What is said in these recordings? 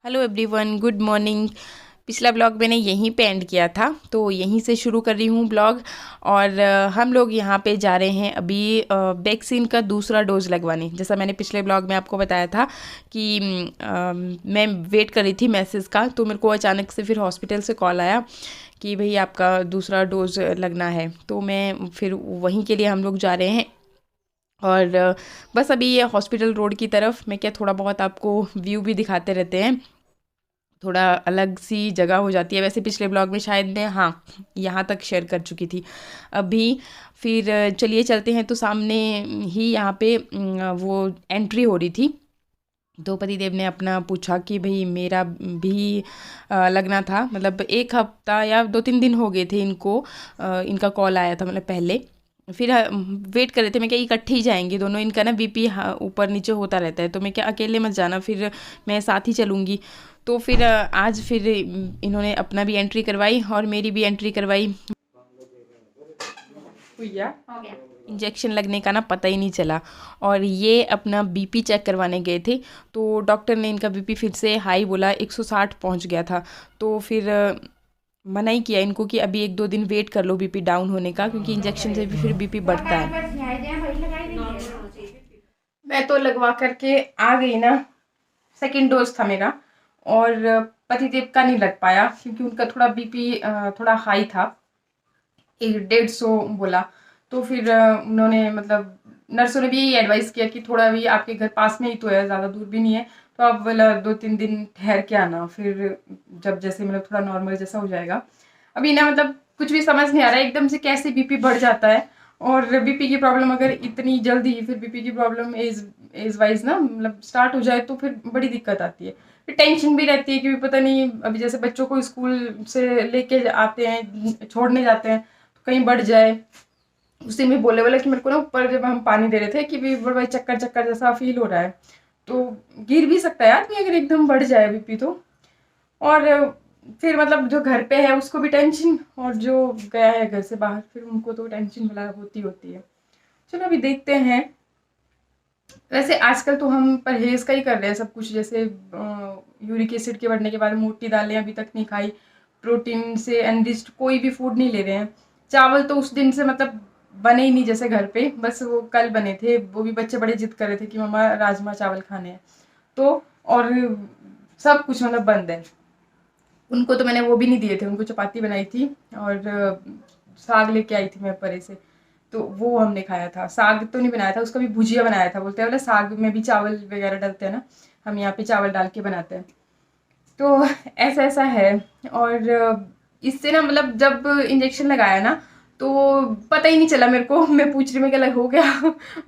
Hello everyone, good morning. पिछला blog मैंने यहीं पे एंड किया था, तो यहीं से शुरू कर रही हूँ ब्लॉग। और हम लोग यहाँ पे जा रहे हैं अभी वैक्सीन का दूसरा डोज लगवाने। जैसा मैंने पिछले ब्लॉग में आपको बताया था कि मैं वेट कर रही थी मैसेज का, तो मेरे को अचानक से फिर हॉस्पिटल से कॉल आया कि भाई आपका दूसरा डोज लगना है। तो मैं फिर वहीं के लिए हम लोग जा रहे हैं। और बस अभी ये हॉस्पिटल रोड की तरफ मैं क्या थोड़ा बहुत आपको व्यू भी दिखाते रहते हैं। थोड़ा अलग सी जगह हो जाती है। वैसे पिछले ब्लॉग में शायद मैं यहाँ तक शेयर कर चुकी थी। अभी फिर चलिए चलते हैं। तो सामने ही यहाँ पे वो एंट्री हो रही थी। तो पतिदेव ने अपना पूछा कि भाई मेरा भी लगना था। मतलब 1 हफ्ता या 2-3 दिन हो गए थे इनको, इनका कॉल आया था मतलब पहले। फिर वेट कर रहे थे। मैं क्या इकट्ठे ही जाएंगे दोनों, इनका ना बीपी ऊपर नीचे होता रहता है। तो मैं क्या अकेले मत जाना, फिर मैं साथ ही चलूँगी। तो फिर आज फिर इन्होंने अपना भी एंट्री करवाई और मेरी भी एंट्री करवाई। भैया इंजेक्शन लगने का ना पता ही नहीं चला। और ये अपना बीपी चेक करवाने गए थे, तो डॉक्टर ने इनका बीपी फिर से हाई बोला, 160 पहुंच गया था। तो फिर मना ही किया इनको कि अभी 1-2 दिन वेट कर लो बीपी डाउन होने का, क्योंकि इंजेक्शन से भी फिर बीपी बढ़ता है। मैं तो लगवा करके आ गई ना। सेकेंड डोज था मेरा। और पतिदेव का नहीं लग पाया क्योंकि उनका थोड़ा बीपी थोड़ा हाई था, 150 बोला। तो फिर उन्होंने मतलब नर्सों ने भी यही एडवाइस किया कि थोड़ा भी आपके घर पास में ही तो है, ज़्यादा दूर भी नहीं है, तो आप बोला 2-3 दिन ठहर के आना, फिर जब जैसे मतलब थोड़ा नॉर्मल जैसा हो जाएगा। अभी ना मतलब कुछ भी समझ नहीं आ रहा है एकदम से कैसे बीपी बढ़ जाता है। और बीपी की प्रॉब्लम अगर इतनी जल्दी फिर बीपी की प्रॉब्लम एज एज वाइज ना मतलब स्टार्ट हो जाए तो फिर बड़ी दिक्कत आती है। फिर टेंशन भी रहती है कि पता नहीं, अभी जैसे बच्चों को स्कूल से लेके आते हैं, छोड़ने जाते हैं, तो कहीं बढ़ जाए। उसी में बोले बोले कि मेरे को ना ऊपर जब हम पानी दे रहे थे कि भी बड़ा चक्कर चक्कर जैसा फील हो रहा है, तो गिर भी सकता है आदमी अगर एकदम बढ़ जाए बीपी तो। और फिर मतलब जो घर पे है उसको भी टेंशन, और जो गया है घर से बाहर फिर उनको तो टेंशन भला होती होती है। चलो अभी देखते हैं। वैसे आजकल तो हम परहेज का ही कर रहे हैं सब कुछ, जैसे यूरिक एसिड के बढ़ने के बाद मोटी दालें अभी तक नहीं खाई, प्रोटीन से एनरिच्ड कोई भी फूड नहीं ले रहे हैं। चावल तो उस दिन से मतलब बने ही नहीं जैसे घर पे, बस वो कल बने थे, वो भी बच्चे बड़े जिद कर रहे थे कि मम्मा राजमा चावल खाने हैं। तो और सब कुछ मतलब बंद है। उनको तो मैंने वो भी नहीं दिए थे, उनको चपाती बनाई थी और साग लेके आई थी मैं परे से, तो वो हमने खाया था। साग तो नहीं बनाया था, उसका भी भुजिया बनाया था। बोलते हैं बोले साग में भी चावल वगैरह डालते हैं ना, हम यहाँ पे चावल डाल के बनाते हैं। तो ऐसा ऐसा है। और इससे ना मतलब जब इंजेक्शन लगाया ना, तो पता ही नहीं चला मेरे को। मैं पूछ रही मैं क्या हो गया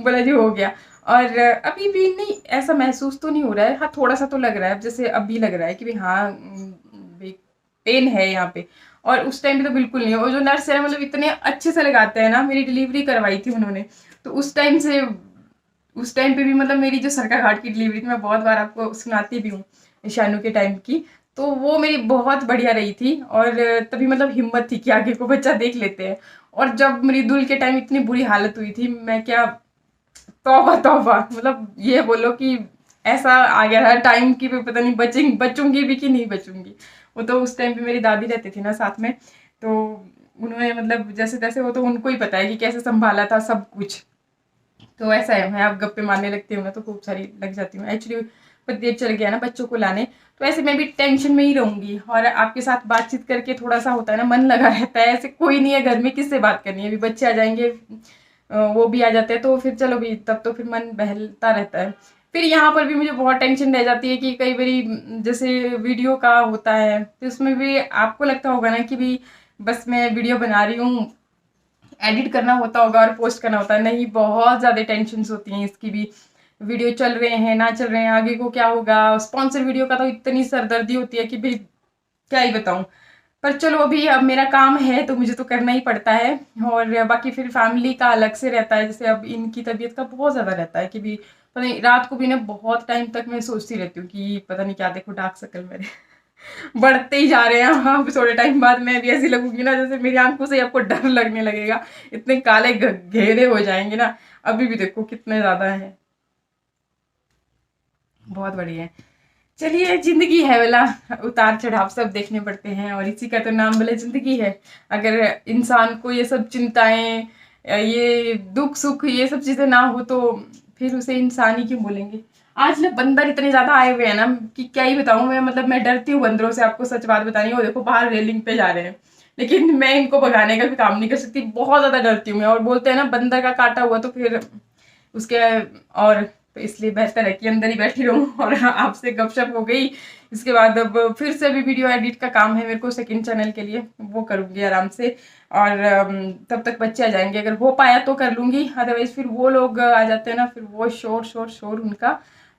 बोला जी हो गया। और अभी भी नहीं ऐसा महसूस तो नहीं हो रहा है। हाँ थोड़ा सा तो लग रहा है, अब जैसे अभी लग रहा है कि भाई हाँ पेन है यहाँ पे। और उस टाइम पे तो बिल्कुल नहीं। और जो नर्स है मतलब इतने अच्छे से लगाते हैं ना, मेरी डिलीवरी करवाई थी उन्होंने, तो उस टाइम पे भी मतलब मेरी जो सरका घाट की डिलीवरी थी, मैं बहुत बार आपको सुनाती भी हूँ शानू के टाइम की, तो वो मेरी बहुत बढ़िया रही थी। और तभी मतलब हिम्मत थी कि आगे को बच्चा देख लेते हैं। और जब मेरी दुल के टाइम इतनी बुरी हालत हुई थी, मैं क्या तौबा तौबा, मतलब ये बोलो कि ऐसा आ गया था टाइम की भी पता नहीं बचूंगी भी कि नहीं बचूंगी। वो तो उस टाइम पे मेरी दादी रहती थी ना साथ में, तो उन्होंने मतलब जैसे तैसे, वो तो उनको ही पता है कि कैसे संभाला था सब कुछ। तो ऐसा है, मैं अब गप्पे मारने लगती हूँ ना तो खूब सारी लग जाती हूँ एक्चुअली। पतिदेव चल गया ना बच्चों को लाने, तो ऐसे मैं भी टेंशन में ही रहूंगी। और आपके साथ बातचीत करके थोड़ा सा होता है ना, मन लगा रहता है। ऐसे कोई नहीं है घर में, किससे बात करनी है, अभी बच्चे आ जाएंगे, वो भी आ जाते हैं, तो फिर चलो भी तब तो फिर मन बहलता रहता है। फिर यहाँ पर भी मुझे बहुत टेंशन रह जाती है कि कई बारी जैसे वीडियो का होता है, तो उसमें भी आपको लगता होगा ना कि भी बस मैं वीडियो बना रही हूँ, एडिट करना होता होगा और पोस्ट करना होता है। नहीं, बहुत ज़्यादा टेंशन होती हैं इसकी भी। वीडियो चल रहे हैं ना चल रहे हैं, आगे को क्या होगा। स्पॉन्सर वीडियो का तो इतनी सरदर्दी होती है कि भाई क्या ही बताऊं। पर चलो अभी अब मेरा काम है तो मुझे तो करना ही पड़ता है। और बाकी फिर फैमिली का अलग से रहता है। जैसे अब इनकी तबीयत का बहुत ज़्यादा रहता है कि भी पता नहीं, रात को भी ना बहुत टाइम तक मैं सोचती रहती हूँ कि पता नहीं क्या देखो डार्क सर्कल मेरे बढ़ते ही जा रहे हैं। हाँ थोड़े टाइम बाद मैं भी ऐसी लगूंगी ना जैसे मेरी आंखों से आपको डर लगने लगेगा, इतने काले घेरे हो जाएंगे ना। अभी भी देखो कितने ज्यादा हैं, बहुत बढ़िया है। चलिए, ज़िंदगी है वाला, उतार चढ़ाव सब देखने पड़ते हैं और इसी का तो नाम भले ज़िंदगी है। अगर इंसान को ये सब चिंताएँ, ये दुख-सुख, ये सब चीज़ें ना हो तो फिर उसे इंसान ही क्यों बोलेंगे। आज ना बंदर इतने ज़्यादा आए हुए हैं ना कि क्या ही बताऊँ मैं, मतलब मैं डरती हूँ बंदरों से, आपको सच बात बतानी है। वो देखो बाहर रेलिंग पे जा रहे हैं, लेकिन मैं इनको भगाने का भी काम नहीं कर सकती, बहुत ज़्यादा डरती हूँ मैं। और बोलते हैं ना, बंदर का काटा हुआ तो फिर उसके और, तो इसलिए बेहतर है कि अंदर ही बैठी रहूँ। और आपसे गपशप हो गई, इसके बाद अब फिर से अभी वीडियो एडिट का काम है मेरे को सेकंड चैनल के लिए, वो करूँगी आराम से। और तब तक बच्चे आ जाएंगे, अगर हो पाया तो कर लूँगी, अदरवाइज़ फिर वो लोग आ जाते हैं ना, फिर वो शोर शोर शोर उनका।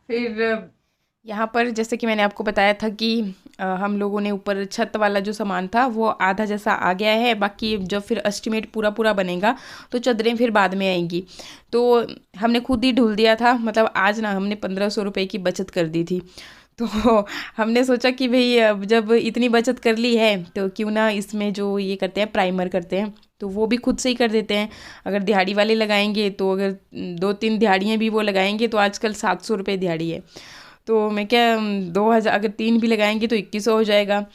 फिर यहाँ पर जैसे कि मैंने आपको बताया था कि हम लोगों ने ऊपर छत वाला जो सामान था वो आधा जैसा आ गया है, बाकी जब फिर एस्टिमेट पूरा पूरा बनेगा तो चादरें फिर बाद में आएंगी। तो हमने खुद ही ढूल दिया था, मतलब आज ना हमने 1500 रुपये की बचत कर दी थी। तो हमने सोचा कि भाई अब जब इतनी बचत कर ली है तो क्यों ना इसमें जो ये करते हैं प्राइमर करते हैं, तो वो भी खुद से ही कर देते हैं। अगर दिहाड़ी वाले लगाएंगे तो अगर 2-3 दिहाड़ियाँ भी वो लगाएंगे तो आजकल 700 रुपये दिहाड़ी है। तो मैं क्या 2000, अगर 3 भी लगाएंगे तो 2100 हो जाएगा।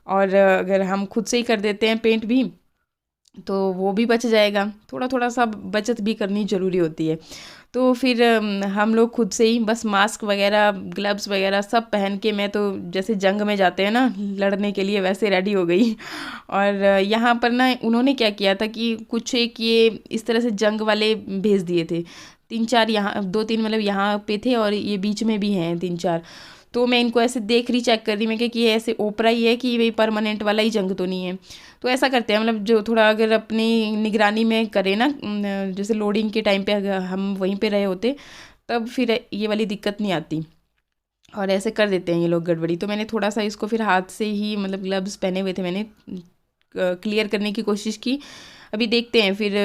और अगर हम खुद से ही कर देते हैं पेंट भी तो वो भी बच जाएगा। थोड़ा थोड़ा सा बचत भी करनी ज़रूरी होती है। तो फिर हम लोग खुद से ही बस मास्क वगैरह, ग्लव्स वगैरह सब पहन के, मैं तो जैसे जंग में जाते हैं ना लड़ने के लिए, वैसे रेडी हो गई। और यहाँ पर ना उन्होंने क्या किया था कि कुछ एक ये इस तरह से जंग वाले भेज दिए थे, 3-4 यहाँ, 2-3 मतलब यहाँ पे थे और ये बीच में भी हैं 3-4। तो मैं इनको ऐसे देख रही, चेक कर रही मैं कि ये ऐसे ओपरा ही है कि वही परमानेंट वाला ही जंग तो नहीं है। तो ऐसा करते हैं, मतलब जो थोड़ा अगर अपनी निगरानी में करें ना, जैसे लोडिंग के टाइम पे अगर हम वहीं पे रहे होते तब फिर ये वाली दिक्कत नहीं आती। और ऐसे कर देते हैं ये लोग गड़बड़ी। तो मैंने थोड़ा सा इसको फिर हाथ से ही, मतलब ग्लव्स पहने हुए थे मैंने, क्लियर करने की कोशिश की। अभी देखते हैं फिर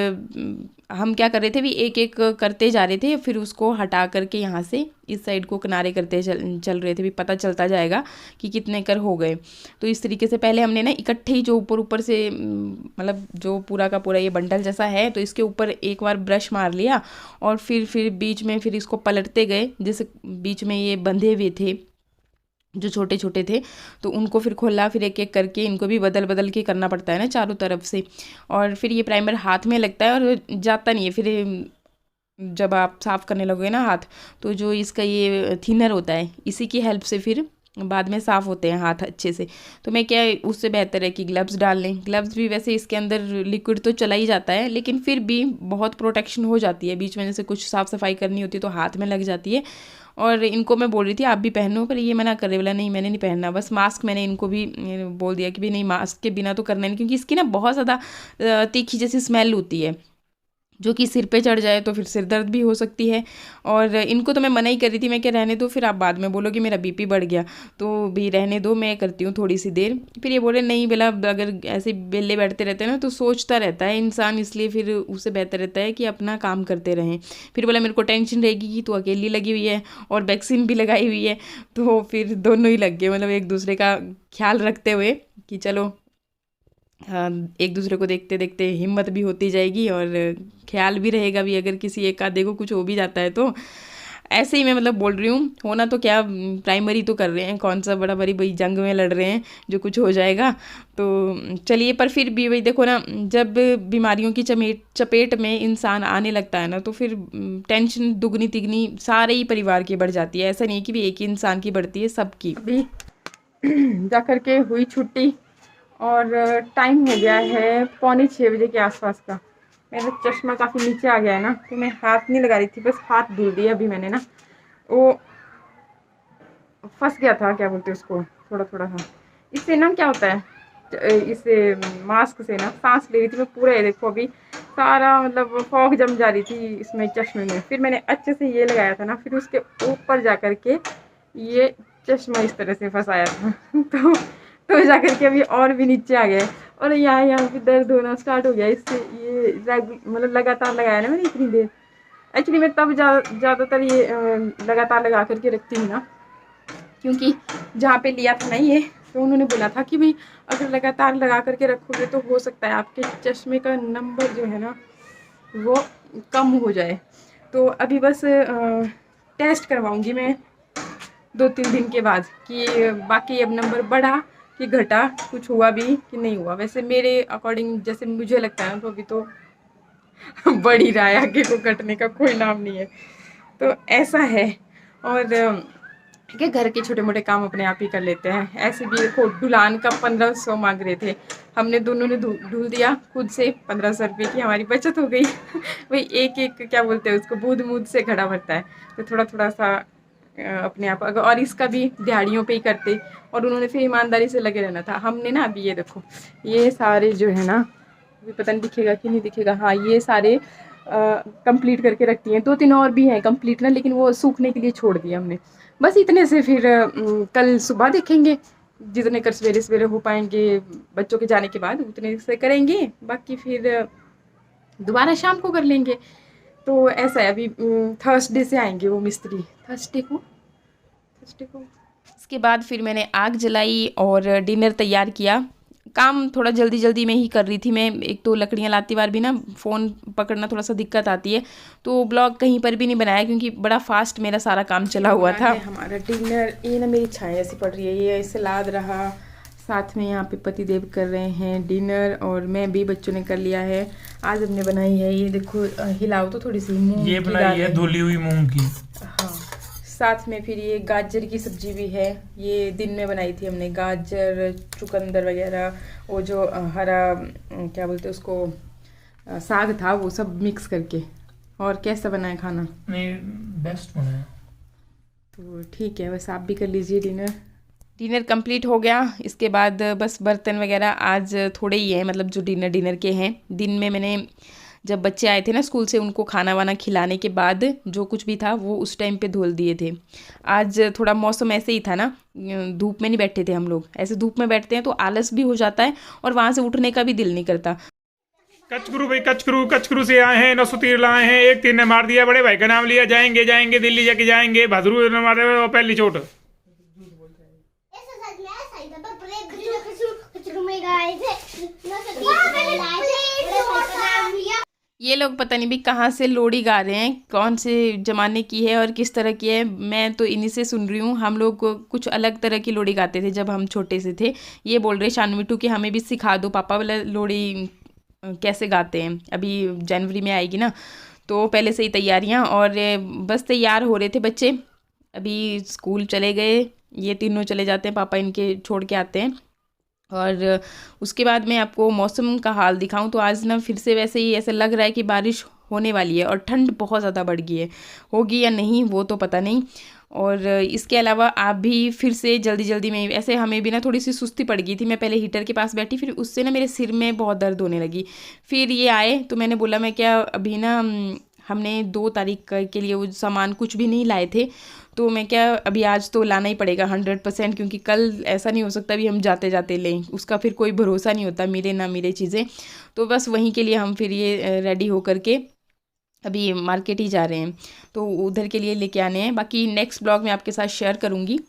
हम क्या कर रहे थे, भी एक एक करते जा रहे थे, फिर उसको हटा करके यहाँ से इस साइड को किनारे करते चल रहे थे, भी पता चलता जाएगा कि कितने कर हो गए। तो इस तरीके से पहले हमने ना इकट्ठे ही जो ऊपर ऊपर से, मतलब जो पूरा का पूरा ये बंडल जैसा है, तो इसके ऊपर एक बार ब्रश मार लिया और फिर बीच में फिर इसको पलटते गए, जैसे बीच में ये बंधे हुए थे जो छोटे छोटे थे, तो उनको फिर खोला, फिर एक एक करके इनको भी बदल बदल के करना पड़ता है ना चारों तरफ से। और फिर ये प्राइमर हाथ में लगता है और जाता नहीं है। फिर जब आप साफ़ करने लगोगे ना हाथ, तो जो इसका ये थिनर होता है इसी की हेल्प से फिर बाद में साफ़ होते हैं हाथ अच्छे से। तो मैं क्या, उससे बेहतर है कि ग्लव्स डाल लें। ग्लव्स भी वैसे इसके अंदर लिक्विड तो चला ही जाता है, लेकिन फिर भी बहुत प्रोटेक्शन हो जाती है, बीच में जैसे कुछ साफ़ सफाई करनी होती है तो हाथ में लग जाती है। और इनको मैं बोल रही थी आप भी पहनो, पर ये मना कर रहे, बोला नहीं मैंने नहीं पहनना। बस मास्क मैंने इनको भी बोल दिया कि भी नहीं, मास्क के बिना तो करना नहीं, क्योंकि इसकी ना बहुत ज़्यादा तीखी जैसी स्मेल होती है, जो कि सिर पे चढ़ जाए तो फिर सिर दर्द भी हो सकती है। और इनको तो मैं मना ही कर रही थी, मैं क्या रहने दो, फिर आप बाद में बोलोगे मेरा बीपी बढ़ गया, तो भी रहने दो, मैं करती हूँ थोड़ी सी देर। फिर ये बोले नहीं बेला, अगर ऐसे बेले बैठते रहते हैं ना तो सोचता रहता है इंसान, इसलिए फिर उससे बेहतर रहता है कि अपना काम करते रहें। फिर बोला मेरे को टेंशन रहेगी कि तू अकेली लगी हुई है और वैक्सीन भी लगाई हुई है, तो फिर दोनों ही लग गए, मतलब एक दूसरे का ख्याल रखते हुए कि चलो, हाँ, एक दूसरे को देखते देखते हिम्मत भी होती जाएगी और ख्याल भी रहेगा भी, अगर किसी एक आधे को कुछ हो भी जाता है तो। ऐसे ही मैं मतलब बोल रही हूँ, होना तो क्या, प्राइमरी तो कर रहे हैं, कौन सा बड़ा बड़ी भाई जंग में लड़ रहे हैं जो कुछ हो जाएगा। तो चलिए, पर फिर भी वही देखो ना, जब बीमारियों की चपेट में इंसान आने लगता है ना तो फिर टेंशन दुगनी तिगनी सारे ही परिवार की बढ़ जाती है। ऐसा नहीं कि भी एक ही इंसान की बढ़ती है, सबकी। अभी जा करके हुई छुट्टी और टाइम हो गया है 5:45 के आसपास का। मेरा चश्मा काफ़ी नीचे आ गया है ना, तो मैं हाथ नहीं लगा रही थी, बस हाथ धुल दिया अभी मैंने ना, वो फंस गया था, क्या बोलते हैं उसको, थोड़ा थोड़ा सा। इससे ना क्या होता है, इस मास्क से ना सांस ले रही थी मैं पूरा, ये देखो अभी सारा मतलब फॉग जम जा रही थी इसमें चश्मे में। फिर मैंने अच्छे से ये लगाया था ना, फिर उसके ऊपर जा कर के ये चश्मा इस तरह से फंसाया था तो जा कर के अभी और भी नीचे आ गया और यहाँ पे दर्द होना स्टार्ट हो गया इससे। ये मतलब लगातार लगाया ना मैंने इतनी देर। एक्चुअली मैं तब ज़्यादातर ये लगातार लगा करके रखती हूँ ना, क्योंकि जहाँ पे लिया था ना ये, तो उन्होंने बोला था कि भाई अगर लगातार लगा करके रखोगे तो हो सकता है आपके चश्मे का नंबर जो है ना वो कम हो जाए। तो अभी बस टेस्ट करवाऊँगी मैं, 2-3 दिन के बाद कि बाकी अब नंबर बढ़ा कि घटा, कुछ हुआ भी कि नहीं हुआ। वैसे मेरे अकॉर्डिंग जैसे मुझे लगता है तो अभी तो बढ़ ही रहा है, आगे को घटने का कोई नाम नहीं है। तो ऐसा है। और क्या घर के छोटे मोटे काम अपने आप ही कर लेते हैं। ऐसे भी देखो दुल्हन का 1500 मांग रहे थे, हमने दोनों ने ढूल दिया खुद से, 1500 रुपये की हमारी बचत हो गई। वही एक एक क्या बोलते हैं उसको, बूंद बूंद से घड़ा भरता है। तो थोड़ा थोड़ा सा अपने आप अगर, और इसका भी दिहाड़ियों पे ही करते, और उन्होंने फिर ईमानदारी से लगे रहना था। हमने ना अभी ये देखो, ये सारे जो है ना, अभी पता नहीं दिखेगा कि नहीं दिखेगा, हाँ ये सारे कंप्लीट करके रखती हैं। 2-3 और भी हैं कंप्लीट ना, लेकिन वो सूखने के लिए छोड़ दिया हमने। बस इतने से फिर कल सुबह देखेंगे, जितने कर सवेरे सवेरे हो पाएंगे बच्चों के जाने के बाद उतने से करेंगे, बाकी फिर दोबारा शाम को कर लेंगे। तो ऐसा है। अभी थर्सडे से आएंगे वो मिस्त्री, थर्सडे को। इसके बाद फिर मैंने आग जलाई और डिनर तैयार किया। काम थोड़ा जल्दी जल्दी में ही कर रही थी मैं। एक तो लकड़ियाँ लाती बार भी ना फ़ोन पकड़ना थोड़ा सा दिक्कत आती है, तो ब्लॉग कहीं पर भी नहीं बनाया क्योंकि बड़ा फास्ट मेरा सारा काम चला हुआ था। हमारा डिनर, ये ना मेरी छाया ऐसी पड़ रही है, ये सलाद रहा, साथ में यहाँ पे पतिदेव कर रहे हैं डिनर, और मैं भी, बच्चों ने कर लिया है। आज हमने बनाई है, ये देखो हिलाओ तो थोड़ी सी, मूंग ये बनाई है धुली हुई मूंग की। हाँ, साथ में फिर ये गाजर की सब्जी भी है। ये दिन में बनाई थी हमने, गाजर चुकंदर वगैरह, वो जो हरा क्या बोलते हैं उसको, साग था, वो सब मिक्स करके। और कैसा बना है खाना? नहीं, बेस्ट बना है। तो ठीक है, बस आप भी कर लीजिए डिनर। डिनर कंप्लीट हो गया। इसके बाद बस बर्तन वगैरह आज थोड़े ही हैं, मतलब जो डिनर के हैं। दिन में मैंने जब बच्चे आए थे ना स्कूल से, उनको खाना वाना खिलाने के बाद जो कुछ भी था वो उस टाइम पे धुल दिए थे। आज थोड़ा मौसम ऐसे ही था ना, धूप में नहीं बैठे थे हम लोग। ऐसे धूप में बैठते हैं तो आलस भी हो जाता है और वहाँ से उठने का भी दिल नहीं करता। कचकरू भाई, कचकरू से आए हैं, 900 तीर लाए हैं, एक तीर ने मार दिया, बड़े भाई का नाम लिया, जाएंगे दिल्ली जाके जाएंगे, भद्रू ने मारे पहली चोट। ये लोग पता नहीं भी कहाँ से लोरी गा रहे हैं, कौन से ज़माने की है और किस तरह की है। मैं तो इन्हीं से सुन रही हूँ। हम लोग कुछ अलग तरह की लोरी गाते थे जब हम छोटे से थे। ये बोल रहे शानू मिट्टू कि हमें भी सिखा दो पापा वाला लोरी कैसे गाते हैं। अभी जनवरी में आएगी ना, तो पहले से ही तैयारियाँ, और बस तैयार हो रहे थे बच्चे। अभी स्कूल चले गए, ये तीनों चले जाते हैं, पापा इनके छोड़ के आते हैं। और उसके बाद मैं आपको मौसम का हाल दिखाऊं तो आज ना फिर से वैसे ही ऐसा लग रहा है कि बारिश होने वाली है, और ठंड बहुत ज़्यादा बढ़ गई है। होगी या नहीं वो तो पता नहीं। और इसके अलावा आप भी फिर से जल्दी जल्दी में, ऐसे हमें भी ना थोड़ी सी सुस्ती पड़ गई थी। मैं पहले हीटर के पास बैठी, फिर उससे ना मेरे सिर में बहुत दर्द होने लगी। फिर ये आए तो मैंने बोला मैं क्या अभी ना हमने 2 तारीख के लिए वो सामान कुछ भी नहीं लाए थे, तो मैं क्या अभी आज तो लाना ही पड़ेगा 100%, क्योंकि कल ऐसा नहीं हो सकता भी हम जाते जाते लें, उसका फिर कोई भरोसा नहीं होता, मिले ना मिले चीज़ें। तो बस वहीं के लिए हम फिर ये रेडी होकर के अभी मार्केट ही जा रहे हैं, तो उधर के लिए लेके आने हैं। बाकी नेक्स्ट ब्लॉग में आपके साथ शेयर करूँगी।